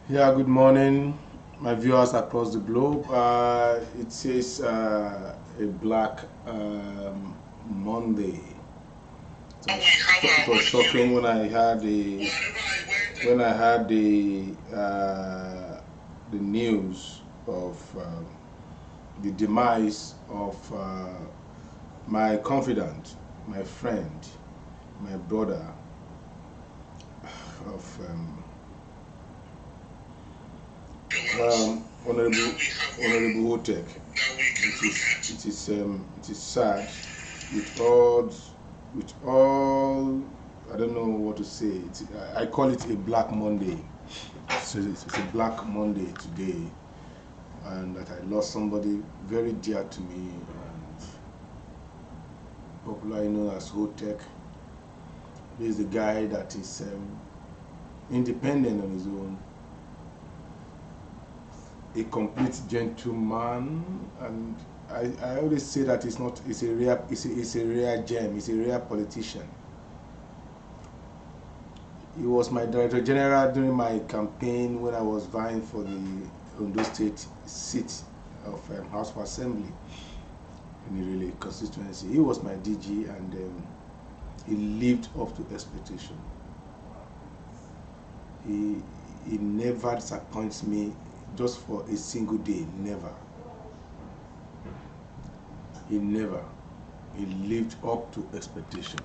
Yeah, good morning, my viewers across the globe. It says a black Monday. It was shocking when I heard the news of the demise of my confidant, my friend, my brother of Honorable Hotek. It is sad with all I don't know what to say. I call it a Black Monday. So it's a Black Monday today, and that I lost somebody very dear to me, and popularly known as Hotek. He is the guy that is independent on his own, a complete gentleman, and I always say that it's a rare gem, it's a rare politician. He was my Director General during my campaign when I was vying for the Ondo State seat of House of Assembly in the Relay constituency. He was my DG, and he lived up to expectation. He never disappoints me just for a single day, never. He never. He lived up to expectation.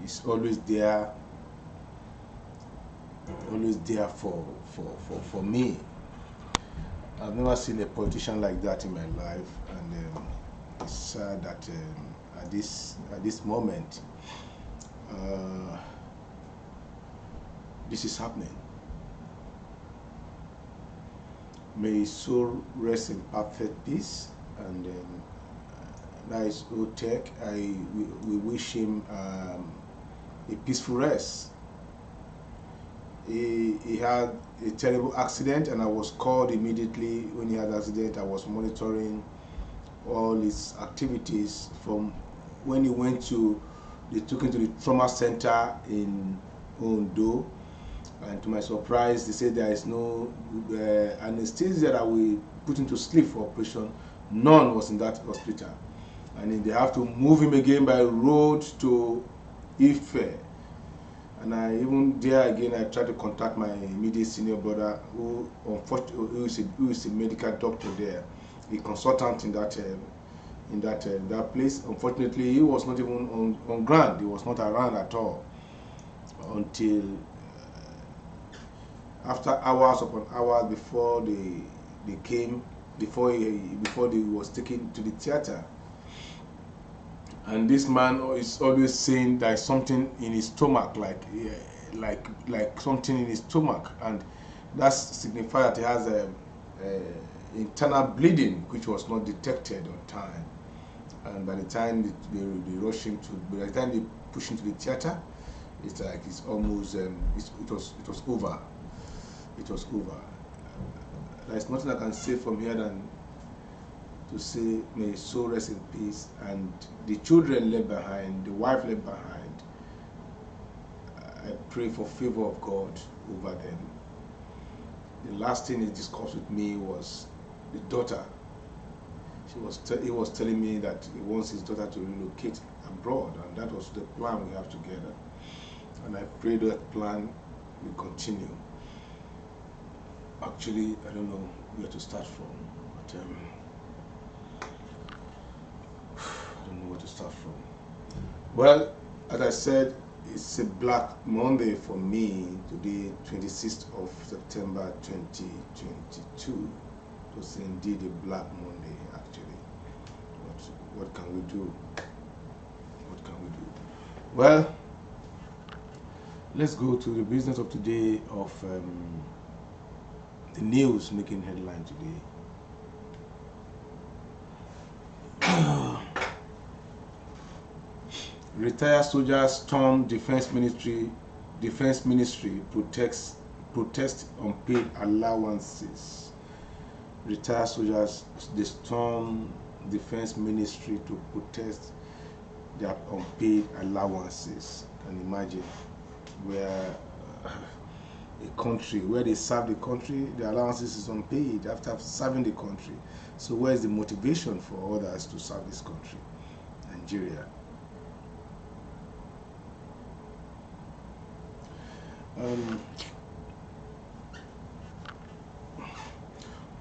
He's always there for me. I've never seen a politician like that in my life, and it's sad that at this moment this is happening. May his soul rest in perfect peace, and that is Otek. We wish him a peaceful rest. He had a terrible accident, and I was called immediately when he had the accident. I was monitoring all his activities from when he went to, they took him to the trauma center in Ondo, and to my surprise, they said there is no anesthesia that we put him to sleep for operation. None was in that hospital, and then they have to move him again by road to Ife. And I even there again, I tried to contact my immediate senior brother, who is a medical doctor there, a consultant in that place. Unfortunately, he was not even on ground. He was not around at all until after hours upon hours before they came, before he was taken to the theater. And this man is always saying there's something in his stomach, like something in his stomach, and that signifies that he has a internal bleeding which was not detected on time. And by the time they rush him to, by the time they push him to the theater, it's like it's almost it was over. It was over. There's nothing I can say from here than to say may his soul rest in peace, and the children left behind, the wife left behind. I pray for favor of God over them. The last thing he discussed with me was the daughter. He was telling me that he wants his daughter to relocate abroad, and that was the plan we have together. And I pray that plan will continue. Actually, I don't know where to start from, but I don't know where to start from. Well, as I said, it's a Black Monday for me today, 26th of September 2022. It was indeed a Black Monday, actually. But what can we do? What can we do? Well, let's go to the business of today, of the news making headline today. Retired soldiers storm defense ministry. Defense ministry protest unpaid allowances. Retired soldiers, they storm defense ministry to protest their unpaid allowances. Can you imagine where country, where they serve the country, the allowances is unpaid after serving the country. So where is the motivation for others to serve this country, Nigeria?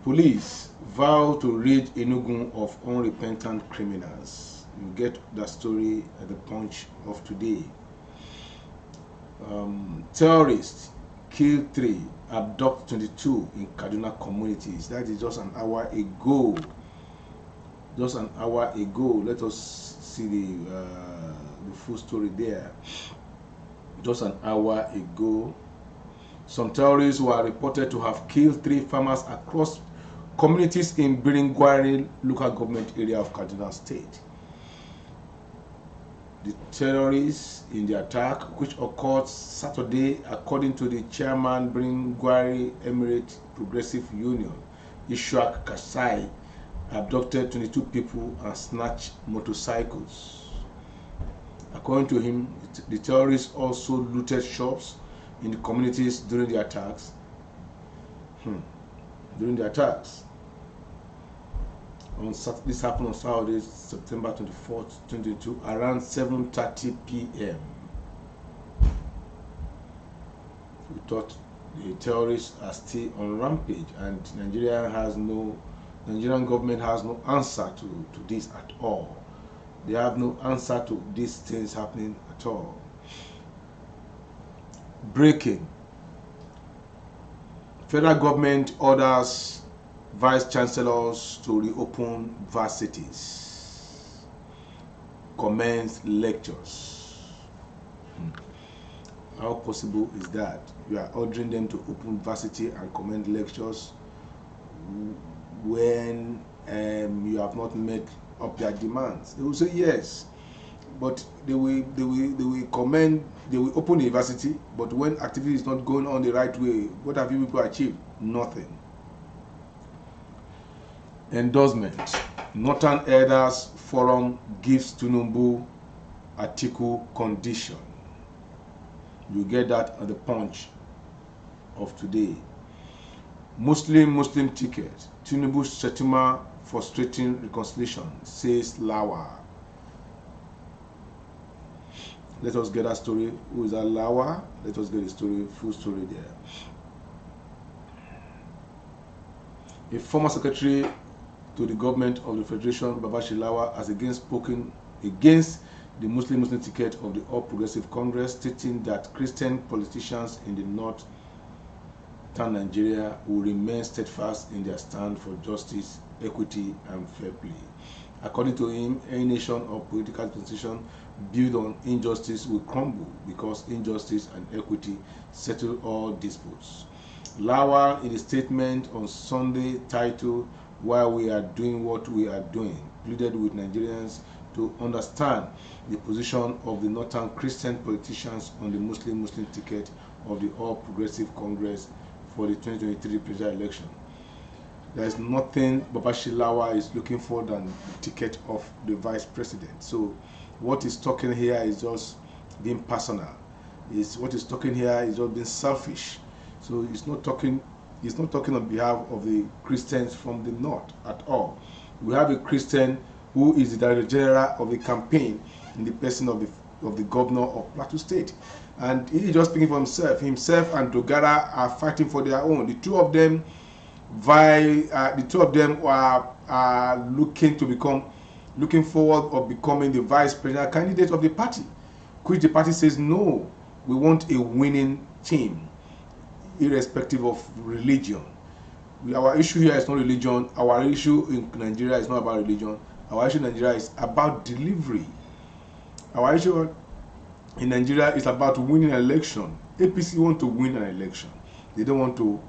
Police vow to rid Enugu of unrepentant criminals. You get that story at the Punch of today. Terrorists kill 3, abduct 22 in Kaduna communities. That is just an hour ago. Just an hour ago. Let us see the full story there. Just an hour ago, some terrorists were reported to have killed 3 farmers across communities in Biringwari local government area of Kaduna State. The terrorists in the attack, which occurred Saturday, according to the chairman Biringwari Emirate Progressive Union, Ishak Kasai, abducted 22 people and snatched motorcycles. According to him, the terrorists also looted shops in the communities during the attacks. This happened on Saturday, September 24th, 2022, around 7:30 p.m. We thought the terrorists are still on rampage, and Nigerian government has no answer to this at all. They have no answer to these things happening at all. Breaking. Federal government orders vice chancellors to reopen varsities, commence lectures. How possible is that? You are ordering them to open varsity and commence lectures when you have not met up their demands. They will say yes, but they will open the university, but when activity is not going on the right way, what have you people achieved? Nothing. Endorsement. Northern Elders Forum gives Tinubu Atiku condition. You get that at the Punch of today. Muslim ticket. Tinubu Shetima frustrating reconciliation, says Lawa. Let us get that story. Who is that Lawa? Let us get the story, full story there. A former secretary to the government of the Federation, Babashi Lawa, has again spoken against the Muslim ticket of the All Progressive Congress, stating that Christian politicians in the northern Nigeria will remain steadfast in their stand for justice, equity, and fair play. According to him, any nation or political institution built on injustice will crumble because injustice and equity settle all disputes. Lawa, in a statement on Sunday titled "Why We Are Doing What We Are Doing," pleaded with Nigerians to understand the position of the northern Christian politicians on the Muslim ticket of the All Progressive Congress for the 2023 presidential election. There is nothing Babashi Lawa is looking for than the ticket of the vice president. So what he's talking here is just being personal. What he's talking here is just being selfish. So he's not talking on behalf of the Christians from the north at all. We have a Christian who is the Director General of the campaign in the person of the governor of Plateau State. And he is just speaking for himself. Himself and Dogara are fighting for their own. The two of them are looking forward of becoming the vice presidential candidate of the party, which the party says no, we want a winning team, irrespective of religion. Our issue here is not religion. Our issue in Nigeria is not about religion. Our issue in Nigeria is about delivery. Our issue in Nigeria is about winning an election. APC want to win an election. They don't want to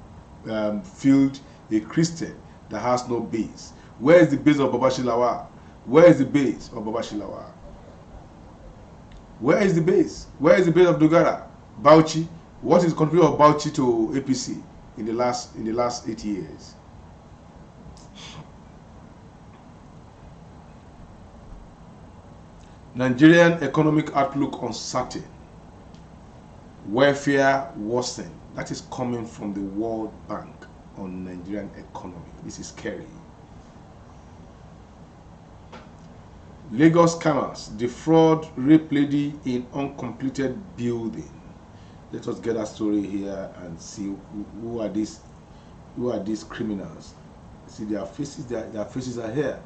field a Christian that has no base. Where is the base of Babashi Lawa? Where is the base of Babashi Lawa? Where is the base? Where is the base of Dogara? Bauchi? What is the contribution of Bauchi to APC in the last 8 years? Nigerian economic outlook uncertain. welfare worsen. That is coming from the World Bank on Nigerian economy. This is scary. Lagos scammers defraud rape lady in uncompleted building. Let us get that story here and see who are these criminals. See their faces. Their faces are here.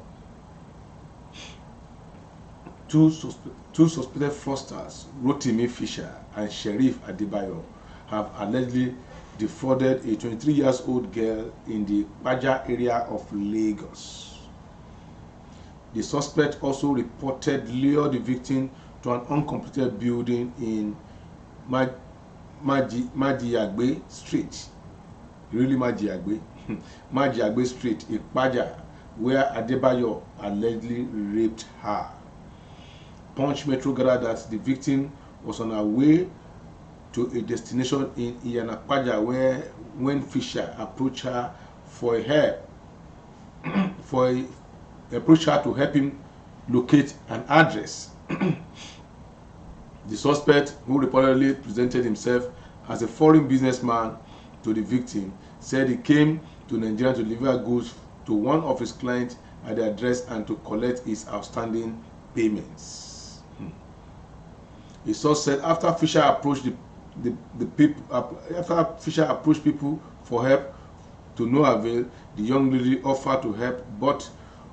Two suspected fraudsters, Rotimi Fisher and Sheriff Adebayo, have allegedly defrauded a 23-year-old girl in the Baja area of Lagos. The suspect also reported lured the victim to an uncompleted building in Majiagbe Street. Really Majiagbe? Majiagbe Street, Ipaja, where Adebayo allegedly raped her. Punch Metro gathered that the victim was on her way to a destination in Iyanapaja when Fisher approached her for help, approached her to help him locate an address. The suspect, who reportedly presented himself as a foreign businessman to the victim, said he came to Nigeria to deliver goods to one of his clients at the address and to collect his outstanding payments. The source said after Fisher approached people for help to no avail, the young lady offered to help, but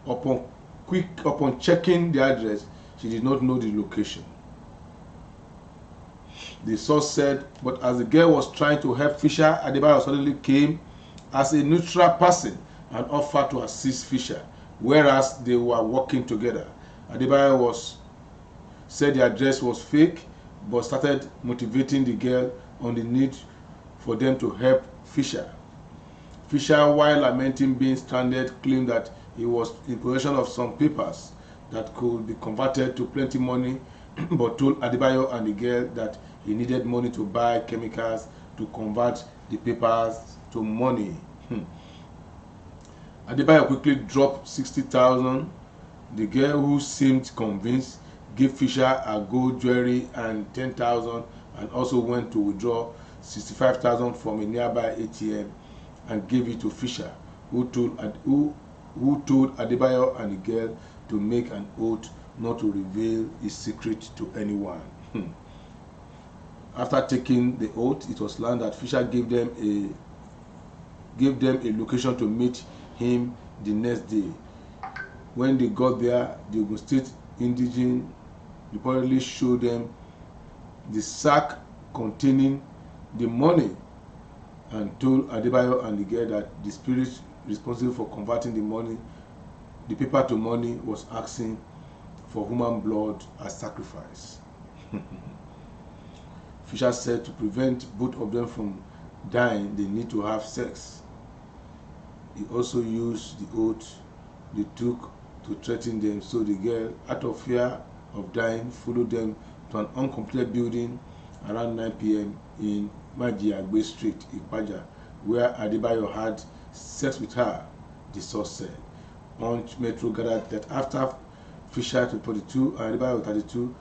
upon checking the address, she did not know the location. The source said, but as the girl was trying to help Fisher, Adebayo suddenly came as a neutral person and offered to assist Fisher, whereas they were working together. Adebayo said the address was fake, but started motivating the girl on the need for them to help Fisher. Fisher, while lamenting being stranded, claimed that he was in possession of some papers that could be converted to plenty money, but told Adebayo and the girl that he needed money to buy chemicals to convert the papers to money. Adebayo quickly dropped 60,000. The girl, who seemed convinced, gave Fisher a gold jewelry and 10,000 and also went to withdraw 65,000 from a nearby ATM and gave it to Fisher, who told Adebayo and the girl to make an oath not to reveal his secret to anyone. After taking the oath, it was learned that Fisher gave them a location to meet him the next day. When they got there, the Ogun State indigene reportedly showed them the sack containing the money and told Adebayo and the girl that the spirit responsible for converting the paper to money, was asking for human blood as sacrifice. Fisher said to prevent both of them from dying, they need to have sex. He also used the oath they took to threaten them, so the girl, out of fear of dying, followed them to an uncompleted building around 9 p.m. in Majiagbe Street, Ipaja, where Adebayo had sex with her, the source said. Punch Metro gathered that after Fisher, 42, and Adebayo, 32,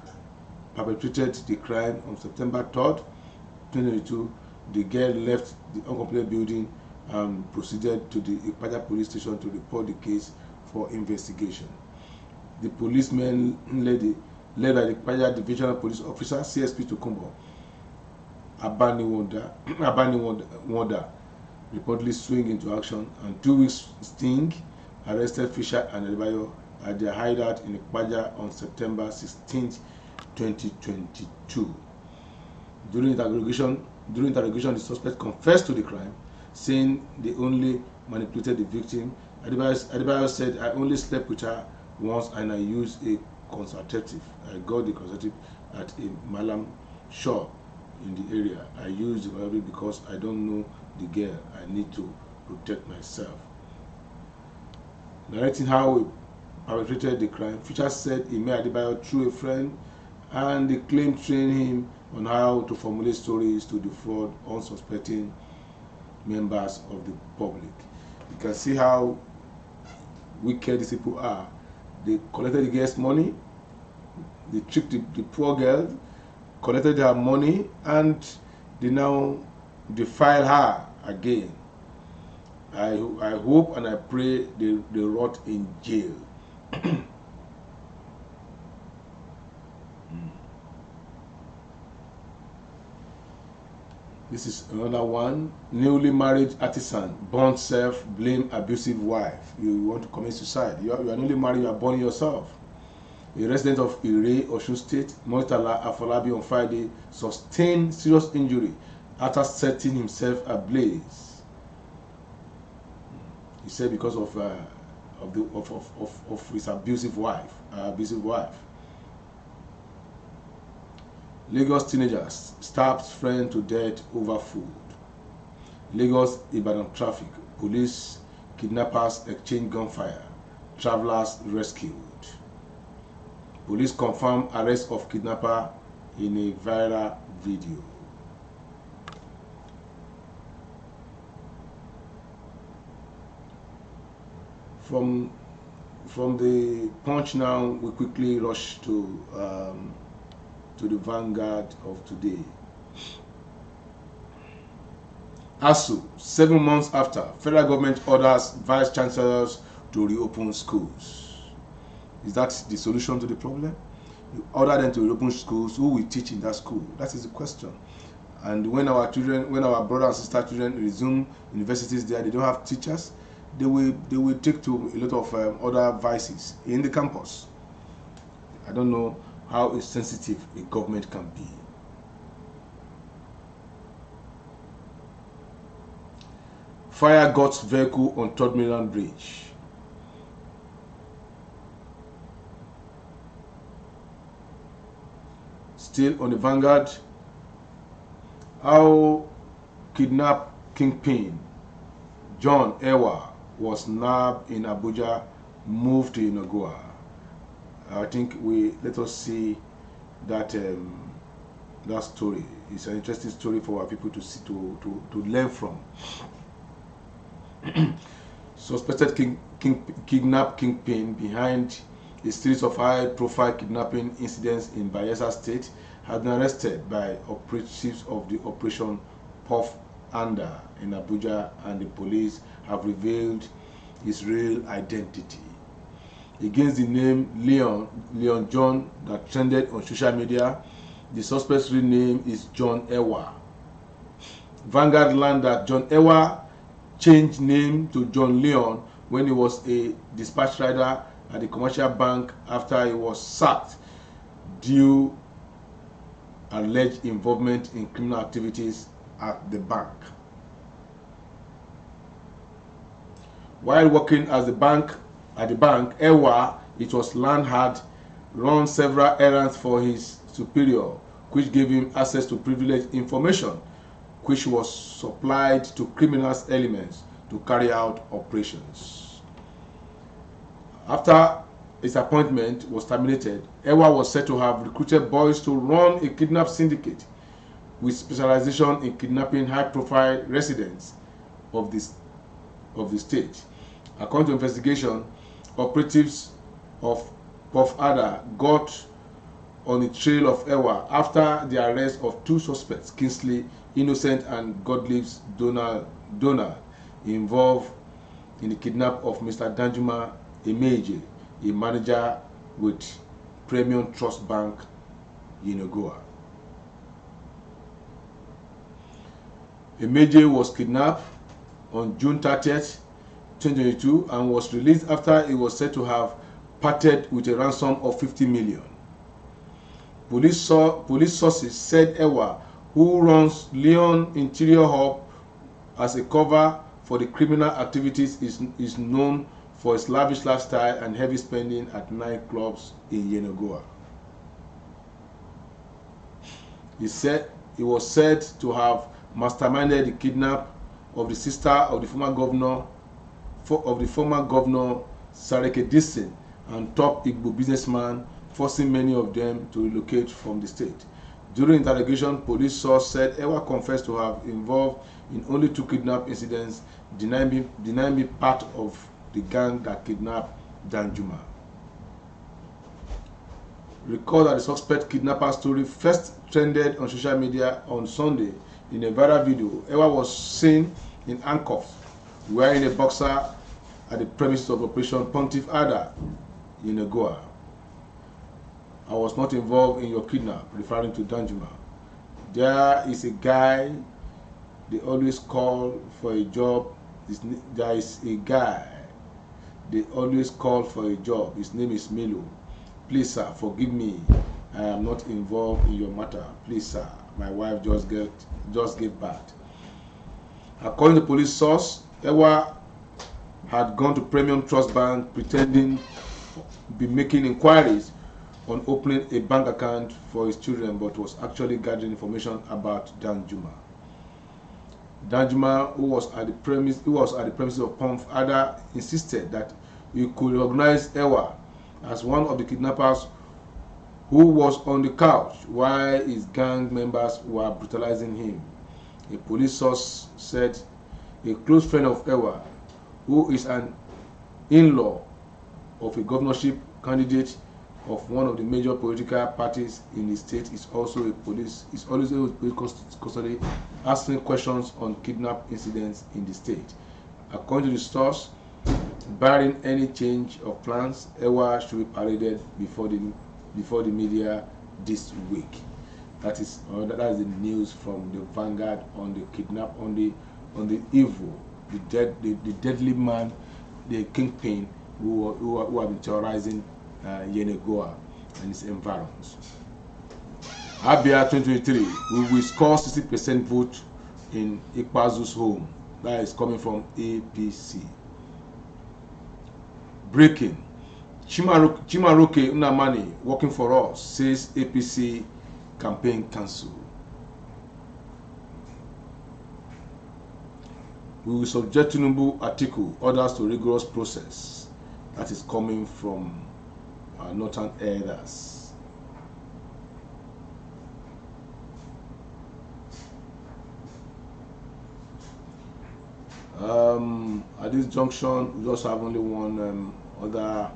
perpetrated the crime on September 3rd, 2022, the girl left the uncompleted building and proceeded to the Ipaja police station to report the case for investigation. The policemen led by the Ipaja Divisional Police Officer, CSP Tokumbo Abaniwanda, reportedly swing into action, and 2 weeks sting arrested Fisher and Adebayo at their hideout in Ipaja on September 16, 2022. During interrogation, the suspect confessed to the crime, saying they only manipulated the victim. Adebayo said, I only slept with her once and I used a contraceptive. I got the contraceptive at a Malam shop in the area. I used the contraceptive because I don't know the girl. I need to protect myself. Narrating how he perpetrated the crime, Fisher said he met Adebayo through a friend and they claimed training him on how to formulate stories to defraud unsuspecting members of the public. You can see how wicked these people are. They collected the girl's money, they tricked the poor girl, collected her money, and they now defile her again. I hope and I pray they rot in jail. This is another one. Newly married artisan burns self, blame abusive wife. You want to commit suicide. You are newly married, you are burning yourself. A resident of Ire, Osun State, Murtala Afolabi, on Friday sustained serious injury after setting himself ablaze. He said because of his abusive wife. Lagos teenagers stabs friend to death over food. Lagos Ibadan traffic. Police kidnappers exchange gunfire. Travelers rescued. Police confirm arrest of kidnapper in a viral video. From the Punch now, we quickly rush to the vanguard of today. ASU, 7 months after, federal government orders vice chancellors to reopen schools. Is that the solution to the problem? You order them to reopen schools, who will teach in that school? That is the question. And when our children, when our brother and sister children resume universities there, they don't have teachers, they will take to a lot of other vices in the campus. I don't know how sensitive a government can be. Fire God's vehicle on 3rd Mainland Bridge. Still on the vanguard, how kidnap kingpin John Ewa was nabbed in Abuja, moved to Yenagoa. I think let us see that that story. It's an interesting story for our people to see, to learn from. Suspected kidnap kingpin behind a series of high-profile kidnapping incidents in Bayelsa State has been arrested by operatives of the Operation Puff Under in Abuja, and the police have revealed his real identity. Against the name Leon John that trended on social media, the suspect's real name is John Ewa. Vanguard learned that John Ewa changed name to John Leon when he was a dispatch rider at the commercial bank after he was sacked due alleged involvement in criminal activities at the bank. While working at the bank, Ewa, it was learned, had run several errands for his superior, which gave him access to privileged information, which was supplied to criminals elements to carry out operations. After his appointment was terminated, Ewa was said to have recruited boys to run a kidnap syndicate with specialization in kidnapping high-profile residents of the state. According to investigation, operatives of Puff Ada got on the trail of Ewa after the arrest of 2 suspects, Kingsley Innocent and Godlives Donald, involved in the kidnap of Mr. Danjuma Emeje, a manager with Premium Trust Bank, Yenagoa. Emeje was kidnapped on June 30th, 2022 and was released after he was said to have parted with a ransom of 50 million. Police sources said Ewa, who runs Leon Interior Hub as a cover for the criminal activities, is known for his lavish lifestyle and heavy spending at nightclubs in Yenagoa. He was said to have masterminded the kidnap of the sister of the former governor Sareke Dixon and top Igbo businessman, forcing many of them to relocate from the state. During interrogation, police source said Ewa confessed to have involved in only 2 kidnap incidents, denying being part of the gang that kidnapped Danjuma. Recall that the suspect kidnapper story first trended on social media on Sunday In a viral video, Ewa was seen in handcuffs, wearing a boxer at the premises of Operation Pontiff Ada in Goa. I was not involved in your kidnap, referring to Danjuma. There is a guy they always call for a job. There is a guy they always call for a job. His name is Milo. Please, sir, forgive me. I am not involved in your matter. Please, sir, my wife just gave birth. According to police source, Ewa had gone to Premium Trust Bank pretending to be making inquiries on opening a bank account for his children, but was actually gathering information about Danjuma. Danjuma, who was at the premises of Pomf Ada, insisted that he could recognize Ewa as one of the kidnappers who was on the couch while his gang members were brutalizing him. A police source said a close friend of Ewa, who is an in-law of a governorship candidate of one of the major political parties in the state, is also a police custody, asking questions on kidnap incidents in the state. According to the source, barring any change of plans, Ewa should be paraded before the media this week. That is the news from the Vanguard on the kidnap, on the evil, the deadly man, the kingpin who have been terrorizing Yenegoa and its environs. Abia 2023, we will score 60% vote in Ikpazu's home. That is coming from APC. Breaking. Chimaroke Unamani, working for us, says APC campaign cancelled. We will subject Tinubu article orders to rigorous process. That is coming from Northern Elders. At this junction, we also have only one other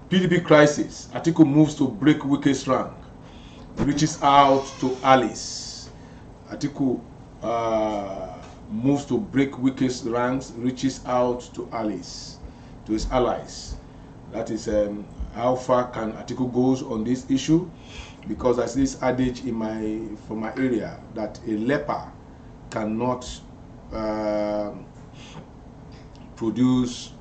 PDP crisis. Atiku moves to break Wike's rank, reaches out to Alice. Atiku moves to break Wike's ranks, reaches out to Alice, to his allies. That is how far can Atiku goes on this issue, because there's this adage from my area that a leper cannot produce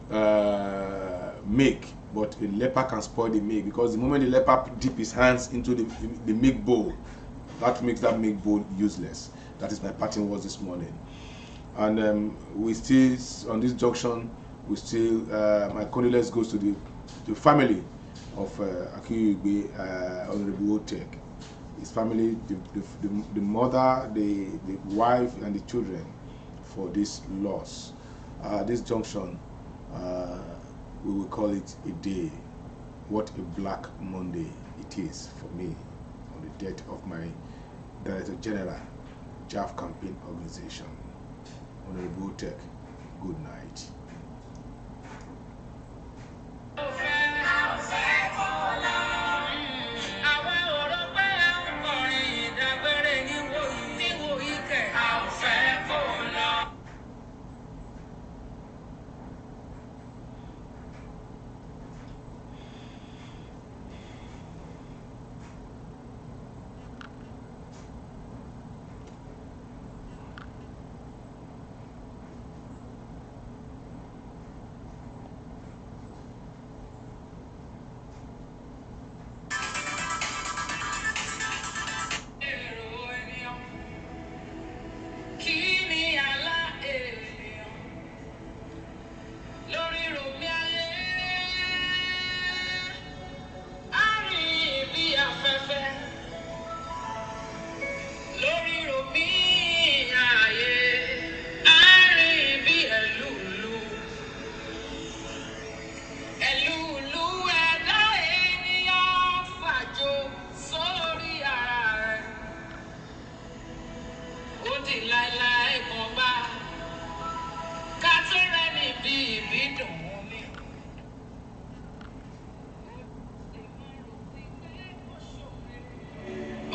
milk, but a leper can spoil the milk, because the moment the leper dip his hands into the milk bowl, that makes that milk bowl useless. That is my parting words this morning. And we still, on this junction, we still, my condolence goes to the family of Akiyugbe, Honorable Otek. His family, the mother, the wife, and the children for this loss. This junction, we will call it a day. What a black Monday it is for me on the death of my Director General, JAF Campaign Organization, Honorable Otek. Good night.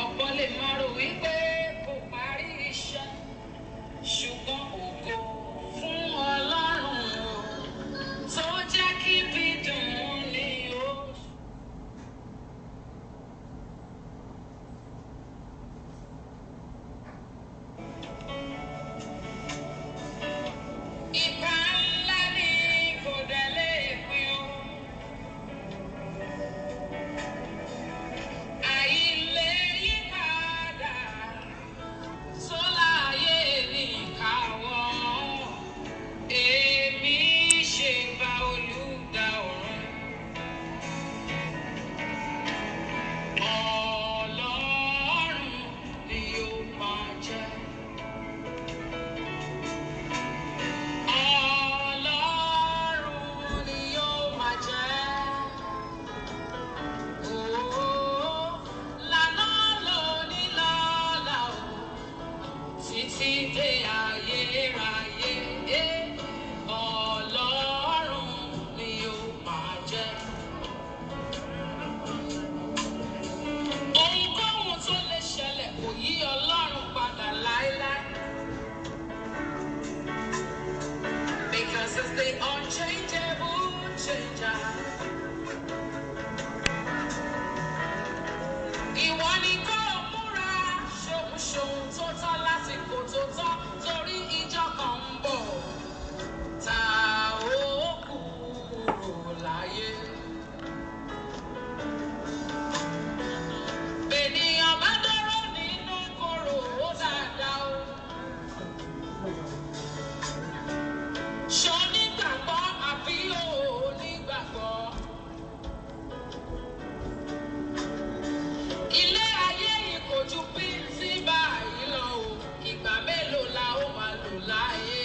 Ọ̀pọ̀ lè máa rò wípé títí dé ayérayé. Ọlọ́run ni ó máa jẹ́. Ohunkóhun tó lè ṣẹlẹ̀ kò yí Ọlọ́run padà láéláé. Because it's the unchangeable changer. Ìwọ ni kó múra ṣohun tó tọ́ lásìkò tó tọ́ torí ìjọ kan ń bọ̀ tá ó kúrò láyé. Ènìyàn bá dúró nínú kòrò ó dáadáa o. Ṣó nígbàgbọ́ àbí ò nígbàgbọ́? Ilé ayé yìí kò ju bíntí báyìí lọ o. Ìgbà mélòó la ó máa lò láyé?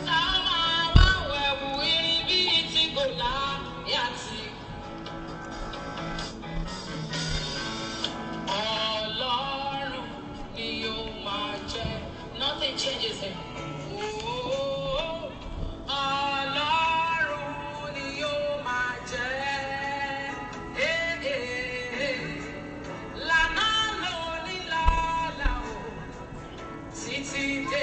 Tá ó máa wá wẹ̀wù irin bíi ti Gòláyátì. Ọlọ́run ni ó máa jẹ́. Nothing changes him. Ọlọ́run ni ó máa jẹ́. Lànà lóní lọ́la o, títí dé